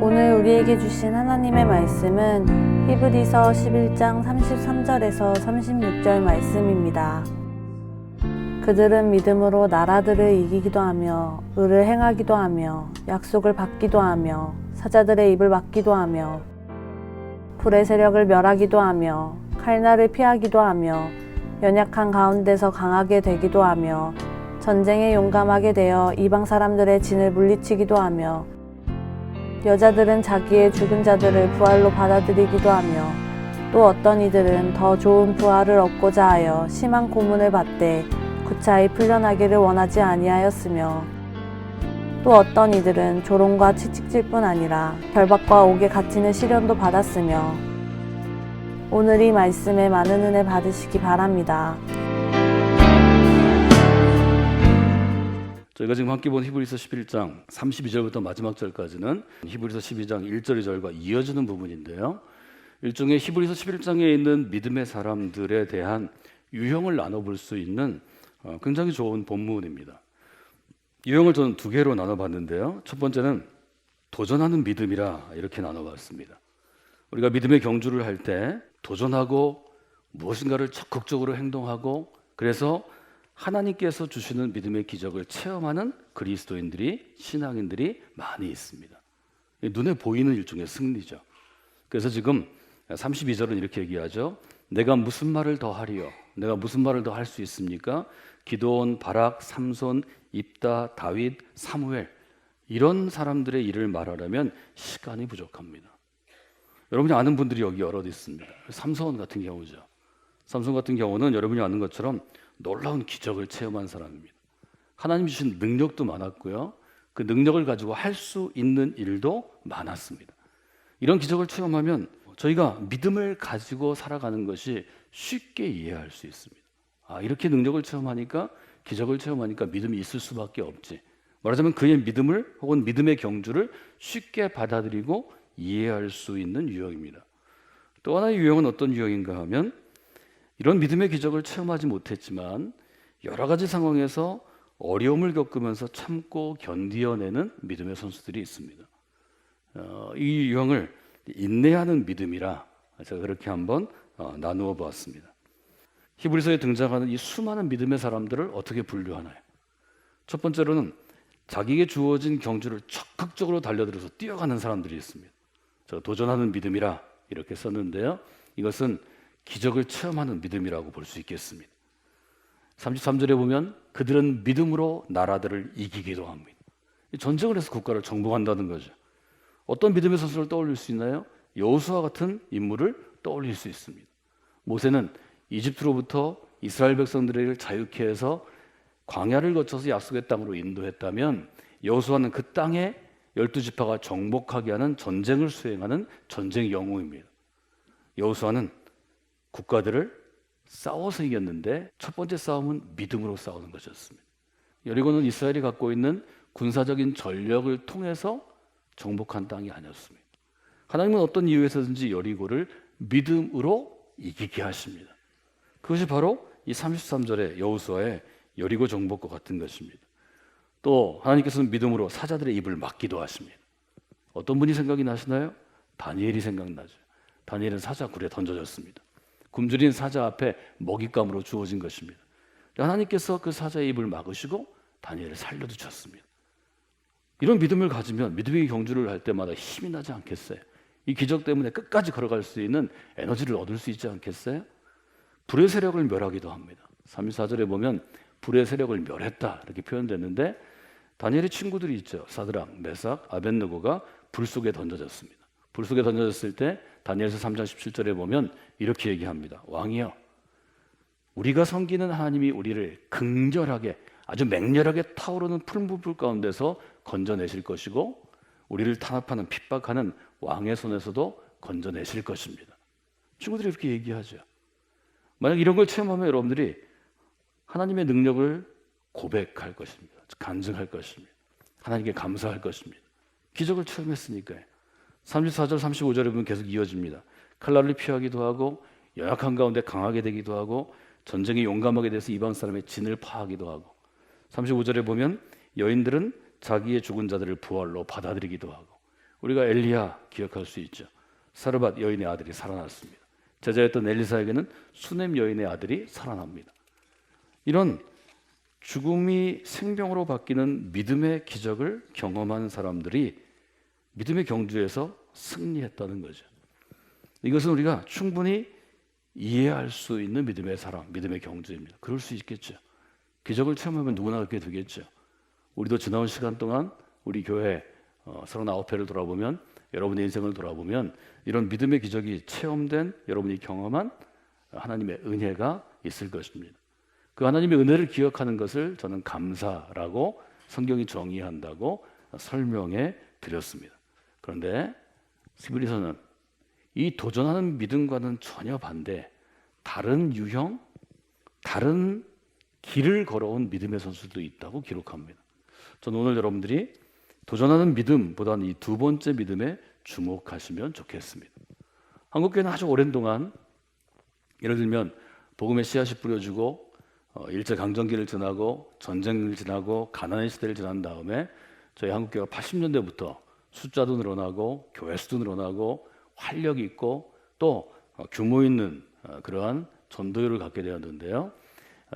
오늘 우리에게 주신 하나님의 말씀은 히브리서 11장 33절에서 36절 말씀입니다. 그들은 믿음으로 나라들을 이기기도 하며 의를 행하기도 하며 약속을 받기도 하며 사자들의 입을 막기도 하며 불의 세력을 멸하기도 하며 칼날을 피하기도 하며 연약한 가운데서 강하게 되기도 하며 전쟁에 용감하게 되어 이방 사람들의 진을 물리치기도 하며 여자들은 자기의 죽은 자들을 부활로 받아들이기도 하며 또 어떤 이들은 더 좋은 부활을 얻고자 하여 심한 고문을 받되 구차히 풀려나기를 원하지 아니하였으며 또 어떤 이들은 조롱과 채찍질뿐 아니라 결박과 옥에 갇히는 시련도 받았으며 오늘 이 말씀에 많은 은혜 받으시기 바랍니다. 저희가 지금 함께 본 히브리서 11장 32절부터 마지막 절까지는 히브리서 12장 1절 2절과 이어지는 부분인데요. 일종의 히브리서 11장에 있는 믿음의 사람들에 대한 유형을 나눠볼 수 있는 굉장히 좋은 본문입니다. 유형을 저는 두 개로 나눠봤는데요. 첫 번째는 도전하는 믿음이라 이렇게 나눠봤습니다. 우리가 믿음의 경주를 할 때 도전하고 무엇인가를 적극적으로 행동하고 그래서 하나님께서 주시는 믿음의 기적을 체험하는 그리스도인들이 신앙인들이 많이 있습니다. 눈에 보이는 일종의 승리죠. 그래서 지금 32절은 이렇게 얘기하죠. 내가 무슨 말을 더 하리요? 내가 무슨 말을 더 할 수 있습니까? 기드온, 바락, 삼손, 입다, 다윗, 사무엘 이런 사람들의 일을 말하려면 시간이 부족합니다. 여러분이 아는 분들이 여기 여럿 있습니다. 삼손 같은 경우죠. 삼손 같은 경우는 여러분이 아는 것처럼 놀라운 기적을 체험한 사람입니다. 하나님 주신 능력도 많았고요. 그 능력을 가지고 할 수 있는 일도 많았습니다. 이런 기적을 체험하면 저희가 믿음을 가지고 살아가는 것이 쉽게 이해할 수 있습니다. 이렇게 능력을 체험하니까 기적을 체험하니까 믿음이 있을 수밖에 없지. 말하자면 그의 믿음을 혹은 믿음의 경주를 쉽게 받아들이고 이해할 수 있는 유형입니다. 또 하나의 유형은 어떤 유형인가 하면 이런 믿음의 기적을 체험하지 못했지만 여러 가지 상황에서 어려움을 겪으면서 참고 견디어내는 믿음의 선수들이 있습니다. 이 유형을 인내하는 믿음이라 제가 그렇게 한번 나누어 보았습니다. 히브리서에 등장하는 이 수많은 믿음의 사람들을 어떻게 분류하나요? 첫 번째로는 자기에게 주어진 경주를 적극적으로 달려들어서 뛰어가는 사람들이 있습니다. 제가 도전하는 믿음이라 이렇게 썼는데요. 이것은 기적을 체험하는 믿음이라고 볼 수 있겠습니다. 33절에 보면 그들은 믿음으로 나라들을 이기기도 합니다. 전쟁을 해서 국가를 정복한다는 거죠. 어떤 믿음의 선수를 떠올릴 수 있나요? 여호수아 같은 인물을 떠올릴 수 있습니다. 모세는 이집트로부터 이스라엘 백성들을 자유케 해서 광야를 거쳐서 약속의 땅으로 인도했다면 여호수아는 그 땅에 12지파가 정복하게 하는 전쟁을 수행하는 전쟁 영웅입니다. 여호수아는 국가들을 싸워서 이겼는데 첫 번째 싸움은 믿음으로 싸우는 것이었습니다. 여리고는 이스라엘이 갖고 있는 군사적인 전력을 통해서 정복한 땅이 아니었습니다. 하나님은 어떤 이유에서든지 여리고를 믿음으로 이기게 하십니다. 그것이 바로 이 33절의 여호수아의 여리고 정복과 같은 것입니다. 또 하나님께서는 믿음으로 사자들의 입을 막기도 하십니다. 어떤 분이 생각이 나시나요? 다니엘이 생각나죠. 다니엘은 사자 굴에 던져졌습니다. 굶주린 사자 앞에 먹잇감으로 주어진 것입니다. 하나님께서 그 사자의 입을 막으시고 다니엘을 살려두셨습니다. 이런 믿음을 가지면 믿음의 경주를 할 때마다 힘이 나지 않겠어요? 이 기적 때문에 끝까지 걸어갈 수 있는 에너지를 얻을 수 있지 않겠어요? 불의 세력을 멸하기도 합니다. 34절에 보면 불의 세력을 멸했다 이렇게 표현됐는데 다니엘의 친구들이 있죠. 사드락, 메삭, 아벳느고가 불 속에 던져졌습니다. 불 속에 던져졌을 때 다니엘서 3장 17절에 보면 이렇게 얘기합니다. 왕이여, 우리가 섬기는 하나님이 우리를 긍절하게 아주 맹렬하게 타오르는 풀무불 가운데서 건져내실 것이고 우리를 탄압하는 핍박하는 왕의 손에서도 건져내실 것입니다. 친구들이 이렇게 얘기하죠. 만약 이런 걸 체험하면 여러분들이 하나님의 능력을 고백할 것입니다. 간증할 것입니다. 하나님께 감사할 것입니다. 기적을 체험했으니까요. 34절 35절에 보면 계속 이어집니다. 칼날을 피하기도 하고 연약한 가운데 강하게 되기도 하고 전쟁에 용감하게 돼서 이방 사람의 진을 파하기도 하고 35절에 보면 여인들은 자기의 죽은 자들을 부활로 받아들이기도 하고 우리가 엘리야 기억할 수 있죠. 사르밧 여인의 아들이 살아났습니다. 제자였던 엘리사에게는 수넴 여인의 아들이 살아납니다. 이런 죽음이 생명으로 바뀌는 믿음의 기적을 경험한 사람들이 믿음의 경주에서 승리했다는 거죠. 이것은 우리가 충분히 이해할 수 있는 믿음의 사람, 믿음의 경주입니다. 그럴 수 있겠죠. 기적을 체험하면 누구나 그렇게 되겠죠. 우리도 지나온 시간 동안 우리 교회 39회를 돌아보면, 여러분의 인생을 돌아보면 이런 믿음의 기적이 체험된, 여러분이 경험한 하나님의 은혜가 있을 것입니다. 그 하나님의 은혜를 기억하는 것을 저는 감사라고 성경이 정의한다고 설명해 드렸습니다. 그런데 히브리서는 이 도전하는 믿음과는 전혀 반대, 다른 유형, 다른 길을 걸어온 믿음의 선수도 있다고 기록합니다. 저는 오늘 여러분들이 도전하는 믿음보다는 이 두 번째 믿음에 주목하시면 좋겠습니다. 한국교회는 아주 오랜 동안 예를 들면 복음의 씨앗이 뿌려지고 일제강점기를 지나고 전쟁을 지나고 가난의 시대를 지난 다음에 저희 한국교회가 80년대부터 숫자도 늘어나고 교회 수도 늘어나고 활력이 있고 또 규모 있는 그러한 전도율을 갖게 되었는데요.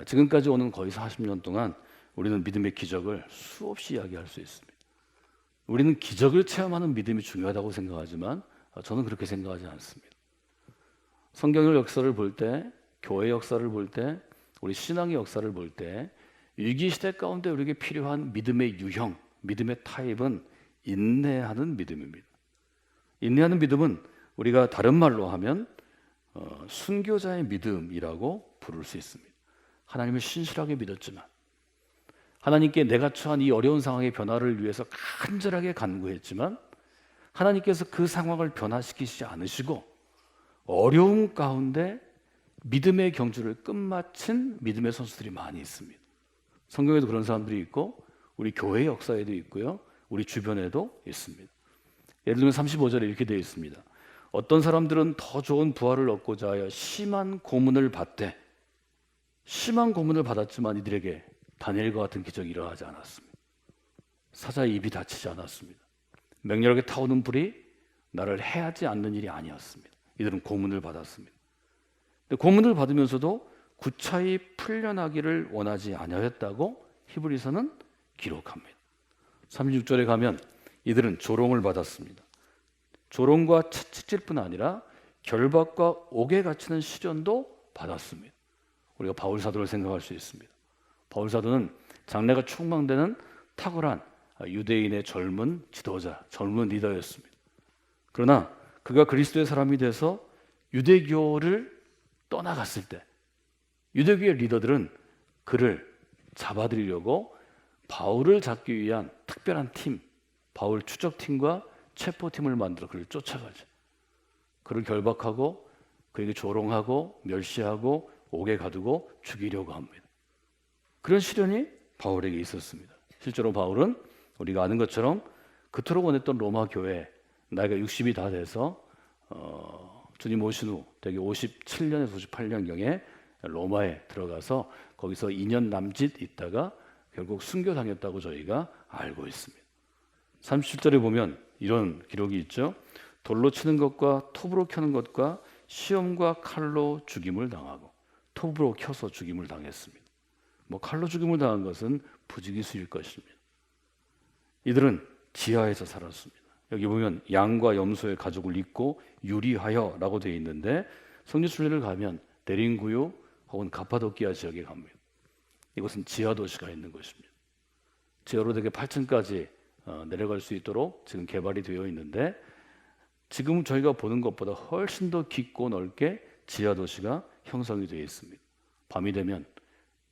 지금까지 오는 거의 40년 동안 우리는 믿음의 기적을 수없이 이야기할 수 있습니다. 우리는 기적을 체험하는 믿음이 중요하다고 생각하지만 저는 그렇게 생각하지 않습니다. 성경의 역사를 볼 때, 교회 역사를 볼 때, 우리 신앙의 역사를 볼 때 위기시대 가운데 우리에게 필요한 믿음의 유형, 믿음의 타입은 인내하는 믿음입니다. 인내하는 믿음은 우리가 다른 말로 하면 순교자의 믿음이라고 부를 수 있습니다. 하나님을 신실하게 믿었지만 하나님께 내가 처한 이 어려운 상황의 변화를 위해서 간절하게 간구했지만 하나님께서 그 상황을 변화시키지 않으시고 어려움 가운데 믿음의 경주를 끝마친 믿음의 선수들이 많이 있습니다. 성경에도 그런 사람들이 있고 우리 교회 역사에도 있고요. 우리 주변에도 있습니다. 예를 들면 35절에 이렇게 되어 있습니다. 어떤 사람들은 더 좋은 부활을 얻고자 하여 심한 고문을 받되 심한 고문을 받았지만 이들에게 다니엘과 같은 기적이 일어나지 않았습니다. 사자의 입이 닫히지 않았습니다. 맹렬하게 타오는 불이 나를 해하지 않는 일이 아니었습니다. 이들은 고문을 받았습니다. 근데 고문을 받으면서도 구차히 풀려나기를 원하지 아니하였다고 히브리서는 기록합니다. 36절에 가면 이들은 조롱을 받았습니다. 조롱과 채찍질뿐 아니라 결박과 옥에 갇히는 시련도 받았습니다. 우리가 바울 사도를 생각할 수 있습니다. 바울 사도는 장래가 촉망되는 탁월한 유대인의 젊은 지도자, 젊은 리더였습니다. 그러나 그가 그리스도의 사람이 돼서 유대교를 떠나갔을 때 유대교의 리더들은 그를 잡아들이려고 바울을 잡기 위한 특별한 팀, 바울 추적팀과 체포팀을 만들어 그를 쫓아가죠. 그를 결박하고 그에게 조롱하고 멸시하고 옥에 가두고 죽이려고 합니다. 그런 시련이 바울에게 있었습니다. 실제로 바울은 우리가 아는 것처럼 그토록 원했던 로마 교회 나이가 60이 다 돼서 주님 오신 후 되게 57년에서 58년경에 로마에 들어가서 거기서 2년 남짓 있다가 결국 순교당했다고 저희가 알고 있습니다. 37절에 보면 이런 기록이 있죠. 돌로 치는 것과 톱으로 켜는 것과 시험과 칼로 죽임을 당하고 톱으로 켜서 죽임을 당했습니다. 칼로 죽임을 당한 것은 부지기수일 것입니다. 이들은 지하에서 살았습니다. 여기 보면 양과 염소의 가죽을 입고 유리하여라고 되어 있는데 성지순례를 가면 데린구유 혹은 가파도키아 지역에 갑니다. 이곳은 지하 도시가 있는 것입니다. 지하로 되게 8층까지 내려갈 수 있도록 지금 개발이 되어 있는데 지금 저희가 보는 것보다 훨씬 더 깊고 넓게 지하 도시가 형성이 되어 있습니다. 밤이 되면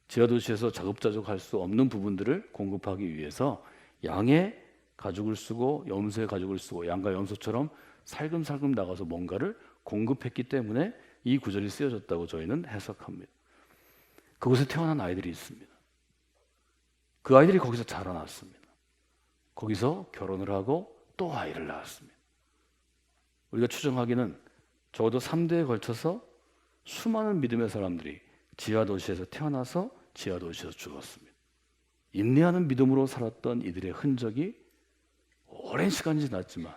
지하 도시에서 자급자족할 수 없는 부분들을 공급하기 위해서 양의 가죽을 쓰고 염소의 가죽을 쓰고 양과 염소처럼 살금살금 나가서 뭔가를 공급했기 때문에 이 구절이 쓰여졌다고 저희는 해석합니다. 그곳에 태어난 아이들이 있습니다. 그 아이들이 거기서 자라났습니다. 거기서 결혼을 하고 또 아이를 낳았습니다. 우리가 추정하기는 적어도 3대에 걸쳐서 수많은 믿음의 사람들이 지하 도시에서 태어나서 지하 도시에서 죽었습니다. 인내하는 믿음으로 살았던 이들의 흔적이 오랜 시간이 지났지만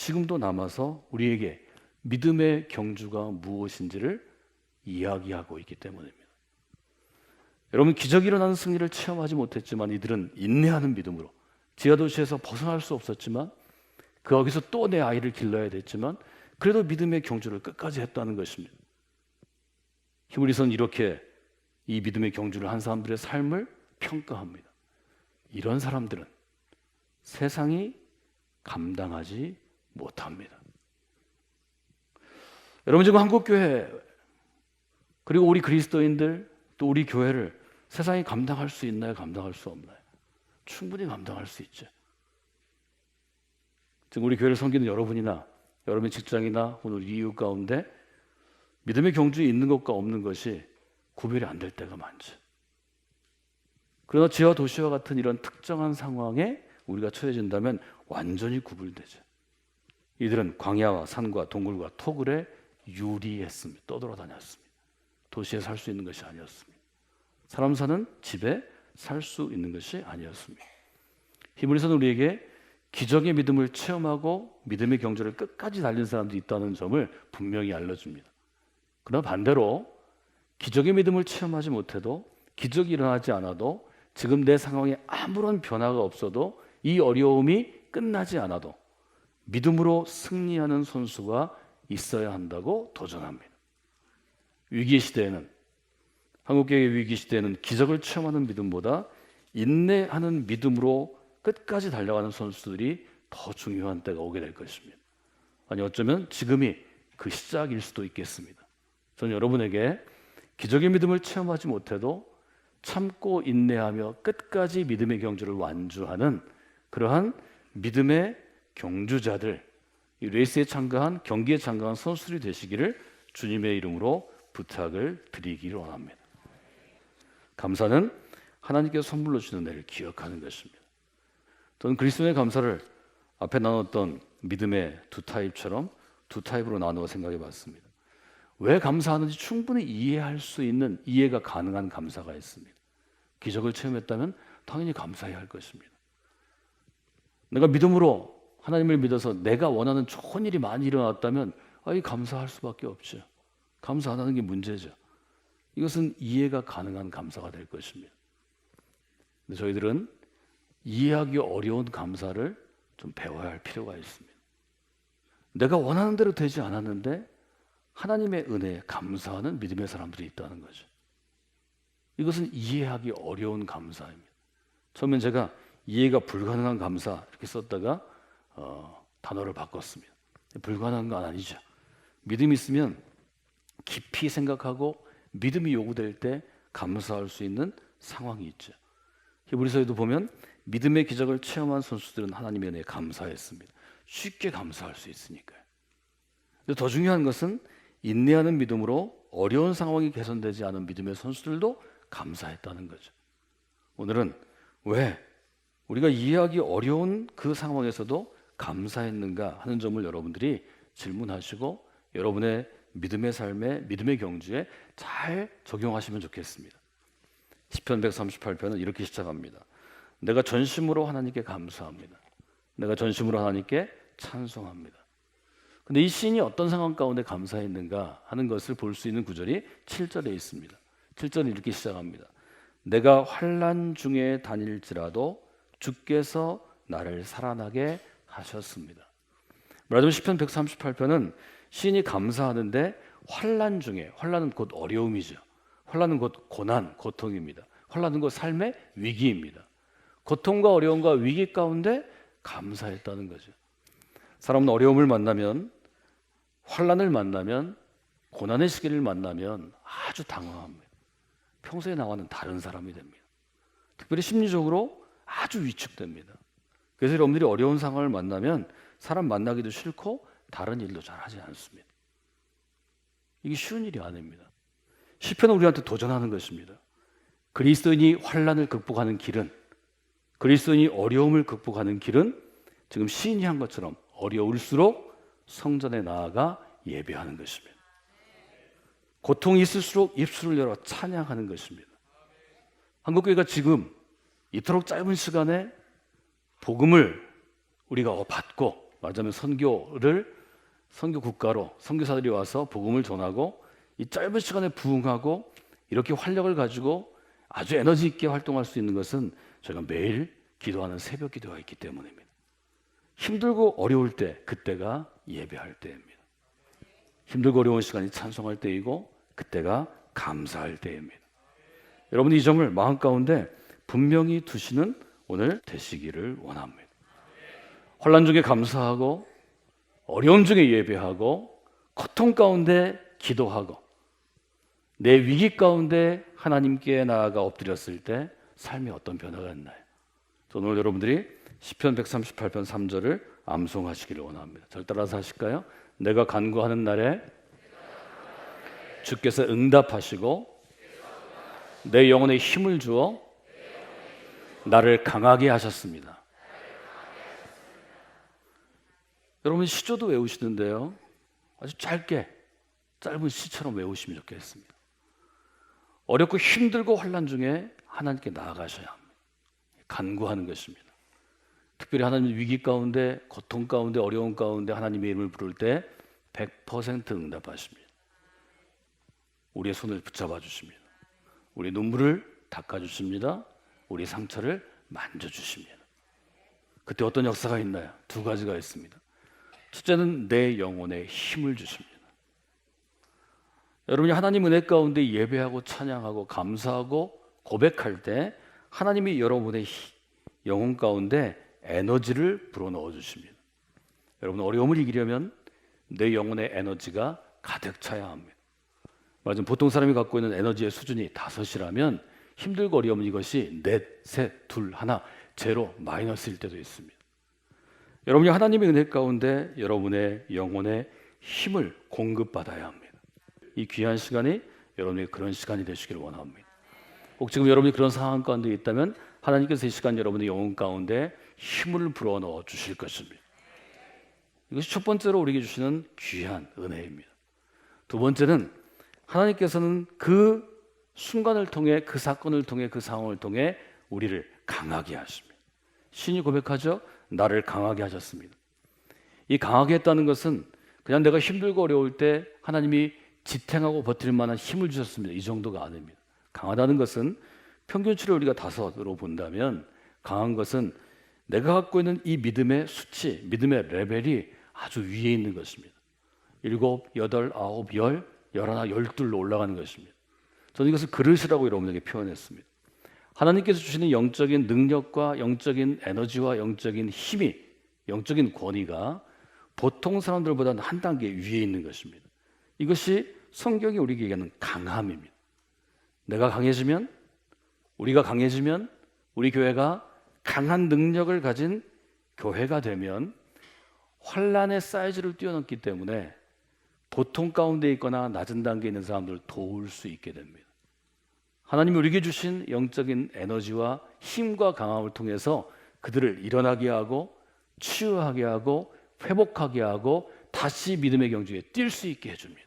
지금도 남아서 우리에게 믿음의 경주가 무엇인지를 이야기하고 있기 때문입니다. 여러분, 기적이 일어나는 승리를 체험하지 못했지만 이들은 인내하는 믿음으로 지하도시에서 벗어날 수 없었지만 거기서 또 내 아이를 길러야 됐지만 그래도 믿음의 경주를 끝까지 했다는 것입니다. 히브리서는 이렇게 이 믿음의 경주를 한 사람들의 삶을 평가합니다. 이런 사람들은 세상이 감당하지 못합니다. 여러분, 지금 한국교회 그리고 우리 그리스도인들 또 우리 교회를 세상이 감당할 수 있나요? 감당할 수 없나요? 충분히 감당할 수 있죠. 지금 우리 교회를 섬기는 여러분이나 여러분의 직장이나 오늘 이웃 가운데 믿음의 경주에 있는 것과 없는 것이 구별이 안 될 때가 많죠. 그러나 지하 도시와 같은 이런 특정한 상황에 우리가 처해진다면 완전히 구분되죠. 이들은 광야와 산과 동굴과 토굴에 유리했습니다. 떠돌아다녔습니다. 도시에 살 수 있는 것이 아니었습니다. 사람 사는 집에 살 수 있는 것이 아니었습니다. 히브리서는 우리에게 기적의 믿음을 체험하고 믿음의 경주를 끝까지 달린 사람들이 있다는 점을 분명히 알려줍니다. 그러나 반대로 기적의 믿음을 체험하지 못해도 기적이 일어나지 않아도 지금 내 상황에 아무런 변화가 없어도 이 어려움이 끝나지 않아도 믿음으로 승리하는 선수가 있어야 한다고 도전합니다. 위기 시대에는 한국교회의 위기 시대에는 기적을 체험하는 믿음보다 인내하는 믿음으로 끝까지 달려가는 선수들이 더 중요한 때가 오게 될 것입니다. 아니 어쩌면 지금이 그 시작일 수도 있겠습니다. 저는 여러분에게 기적의 믿음을 체험하지 못해도 참고 인내하며 끝까지 믿음의 경주를 완주하는 그러한 믿음의 경주자들, 이 레이스에 참가한 경기에 참가한 선수들이 되시기를 주님의 이름으로 부탁을 드리기를 원합니다. 감사는 하나님께서 선물로 주는 애를 기억하는 것입니다. 저는 그리스도의 감사를 앞에 나눴던 믿음의 두 타입처럼 두 타입으로 나누어 생각해 봤습니다. 왜 감사하는지 충분히 이해할 수 있는 이해가 가능한 감사가 있습니다. 기적을 체험했다면 당연히 감사해야 할 것입니다. 내가 믿음으로 하나님을 믿어서 내가 원하는 좋은 일이 많이 일어났다면 감사할 수밖에 없죠. 감사 안 하는 게 문제죠. 이것은 이해가 가능한 감사가 될 것입니다. 근데 저희들은 이해하기 어려운 감사를 좀 배워야 할 필요가 있습니다. 내가 원하는 대로 되지 않았는데 하나님의 은혜에 감사하는 믿음의 사람들이 있다는 거죠. 이것은 이해하기 어려운 감사입니다. 처음엔 제가 이해가 불가능한 감사 이렇게 썼다가 단어를 바꿨습니다. 불가능한 건 아니죠. 믿음이 있으면 깊이 생각하고 믿음이 요구될 때 감사할 수 있는 상황이 있죠. 히브리서에도 보면 믿음의 기적을 체험한 선수들은 하나님의 은혜에 감사했습니다. 쉽게 감사할 수 있으니까요. 근데 더 중요한 것은 인내하는 믿음으로 어려운 상황이 개선되지 않은 믿음의 선수들도 감사했다는 거죠. 오늘은 왜 우리가 이해하기 어려운 그 상황에서도 감사했는가 하는 점을 여러분들이 질문하시고 여러분의 믿음의 삶에 믿음의 경주에 잘 적용하시면 좋겠습니다. 시편 138편은 이렇게 시작합니다. 내가 전심으로 하나님께 감사합니다. 내가 전심으로 하나님께 찬송합니다. 근데 이 시인이 어떤 상황 가운데 감사했는가 하는 것을 볼 수 있는 구절이 7절에 있습니다. 7절은 이렇게 시작합니다. 내가 환난 중에 다닐지라도 주께서 나를 살아나게 하셨습니다. 말하자면 시편 138편은 시인이 감사하는데 환난 중에, 환난은 곧 어려움이죠. 환난은 곧 고난, 고통입니다. 환난은 곧 삶의 위기입니다. 고통과 어려움과 위기 가운데 감사했다는 거죠. 사람은 어려움을 만나면, 환난을 만나면, 고난의 시기를 만나면 아주 당황합니다. 평소에 나와는 다른 사람이 됩니다. 특별히 심리적으로 아주 위축됩니다. 그래서 여러분들이 어려운 상황을 만나면 사람 만나기도 싫고 다른 일도 잘 하지 않습니다. 이게 쉬운 일이 아닙니다. 시편은 우리한테 도전하는 것입니다. 그리스도인이 환난을 극복하는 길은, 그리스도인이 어려움을 극복하는 길은 지금 시인이 한 것처럼 어려울수록 성전에 나아가 예배하는 것입니다. 고통이 있을수록 입술을 열어 찬양하는 것입니다. 한국교회가 지금 이토록 짧은 시간에 복음을 우리가 받고 말하자면 선교 국가로 선교사들이 와서 복음을 전하고 이 짧은 시간에 부흥하고 이렇게 활력을 가지고 아주 에너지 있게 활동할 수 있는 것은 저희가 매일 기도하는 새벽 기도가 있기 때문입니다. 힘들고 어려울 때 그때가 예배할 때입니다. 힘들고 어려운 시간이 찬송할 때이고 그때가 감사할 때입니다. 여러분 이 점을 마음 가운데 분명히 두시는 오늘 되시기를 원합니다. 환난 중에 감사하고 어려움 중에 예배하고 고통 가운데 기도하고 내 위기 가운데 하나님께 나아가 엎드렸을 때 삶에 어떤 변화가 있나요? 오늘 여러분들이 시편 138편 3절을 암송하시기를 원합니다. 저를 따라서 하실까요? 내가 간구하는 날에 주께서 응답하시고 내 영혼에 힘을 주어 나를 강하게 하셨습니다. 여러분 시조도 외우시는데요, 아주 짧은 시처럼 외우시면 좋겠습니다. 어렵고 힘들고 환난 중에 하나님께 나아가셔야 합니다. 간구하는 것입니다. 특별히 하나님 위기 가운데, 고통 가운데, 어려움 가운데 하나님의 이름을 부를 때 100% 응답하십니다. 우리의 손을 붙잡아 주십니다. 우리 눈물을 닦아주십니다. 우리 상처를 만져주십니다. 그때 어떤 역사가 있나요? 두 가지가 있습니다. 첫째는 내 영혼에 힘을 주십니다. 여러분이 하나님 은혜 가운데 예배하고 찬양하고 감사하고 고백할 때 하나님이 여러분의 영혼 가운데 에너지를 불어넣어 주십니다. 여러분 어려움을 이기려면 내 영혼의 에너지가 가득 차야 합니다. 맞아요. 보통 사람이 갖고 있는 에너지의 수준이 5이라면 힘들고 어려우면 이것이 넷, 셋, 둘, 하나, 제로, 마이너스일 때도 있습니다. 여러분이 하나님의 은혜 가운데 여러분의 영혼의 힘을 공급받아야 합니다. 이 귀한 시간이 여러분의 그런 시간이 되시기를 원합니다. 혹 지금 여러분이 그런 상황 가운데 있다면 하나님께서 이 시간 여러분의 영혼 가운데 힘을 불어넣어 주실 것입니다. 이것이 첫 번째로 우리에게 주시는 귀한 은혜입니다. 두 번째는 하나님께서는 그 순간을 통해, 그 사건을 통해, 그 상황을 통해 우리를 강하게 하십니다. 신이 고백하죠. 나를 강하게 하셨습니다. 이 강하게 했다는 것은 그냥 내가 힘들고 어려울 때 하나님이 지탱하고 버틸 만한 힘을 주셨습니다. 이 정도가 아닙니다. 강하다는 것은 평균치를 우리가 5으로 본다면 강한 것은 내가 갖고 있는 이 믿음의 수치, 믿음의 레벨이 아주 위에 있는 것입니다. 7, 8, 9, 10, 11, 12로 올라가는 것입니다. 저는 이것을 그릇이라고 여러분에게 표현했습니다. 하나님께서 주시는 영적인 능력과 영적인 에너지와 영적인 힘이, 영적인 권위가 보통 사람들보다는 한 단계 위에 있는 것입니다. 이것이 성경이 우리에게 얘기하는 강함입니다. 내가 강해지면, 우리가 강해지면, 우리 교회가 강한 능력을 가진 교회가 되면 환란의 사이즈를 뛰어넘기 때문에 보통 가운데 있거나 낮은 단계에 있는 사람들을 도울 수 있게 됩니다. 하나님이 우리에게 주신 영적인 에너지와 힘과 강함을 통해서 그들을 일어나게 하고 치유하게 하고 회복하게 하고 다시 믿음의 경주에 뛸 수 있게 해줍니다.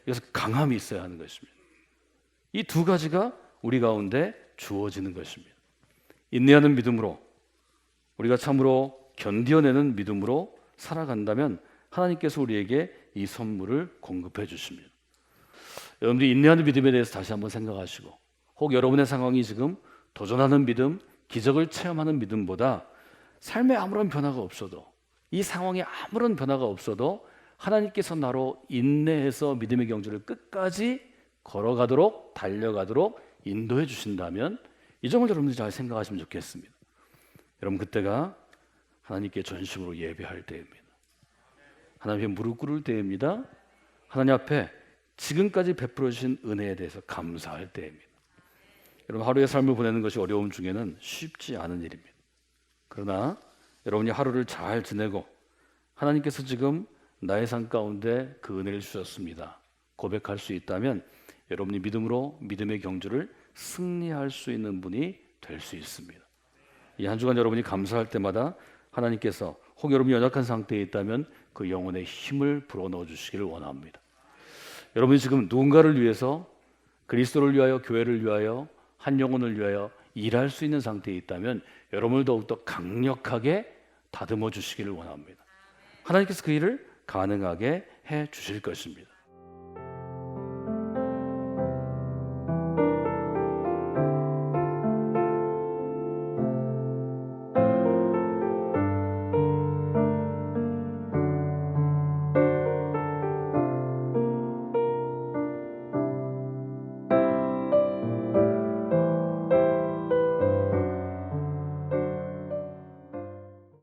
그래서 강함이 있어야 하는 것입니다. 이 두 가지가 우리 가운데 주어지는 것입니다. 인내하는 믿음으로, 우리가 참으로 견뎌내는 믿음으로 살아간다면 하나님께서 우리에게 이 선물을 공급해 주십니다. 여러분들이 인내하는 믿음에 대해서 다시 한번 생각하시고, 혹 여러분의 상황이 지금 도전하는 믿음, 기적을 체험하는 믿음보다 삶에 아무런 변화가 없어도, 이 상황에 아무런 변화가 없어도 하나님께서 나로 인내해서 믿음의 경주를 끝까지 걸어가도록, 달려가도록 인도해 주신다면 이 점을 여러분들이 잘 생각하시면 좋겠습니다. 여러분 그때가 하나님께 전심으로 예배할 때입니다. 하나님 앞에 무릎 꿇을 때입니다. 하나님 앞에 지금까지 베풀어 주신 은혜에 대해서 감사할 때입니다. 여러분 하루의 삶을 보내는 것이 어려움 중에는 쉽지 않은 일입니다. 그러나 여러분이 하루를 잘 지내고 하나님께서 지금 나의 삶 가운데 그 은혜를 주셨습니다. 고백할 수 있다면 여러분이 믿음으로 믿음의 경주를 승리할 수 있는 분이 될 수 있습니다. 이 한 주간 여러분이 감사할 때마다 하나님께서 혹 여러분이 연약한 상태에 있다면 그 영혼의 힘을 불어넣어 주시기를 원합니다. 여러분이 지금 누군가를 위해서, 그리스도를 위하여, 교회를 위하여, 한 영혼을 위하여 일할 수 있는 상태에 있다면 여러분을 더욱더 강력하게 다듬어 주시기를 원합니다. 하나님께서 그 일을 가능하게 해 주실 것입니다.